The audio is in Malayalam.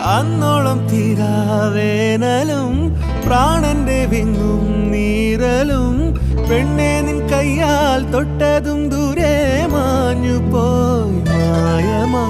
അന്നോളം തീരാവേനലും പ്രാണന്റെ വിങ്ങും നീരലും പെണ്ണെ നിൻ കയ്യാൽ തൊട്ടതും ദൂരെ മാഞ്ഞു പോയി മായമാ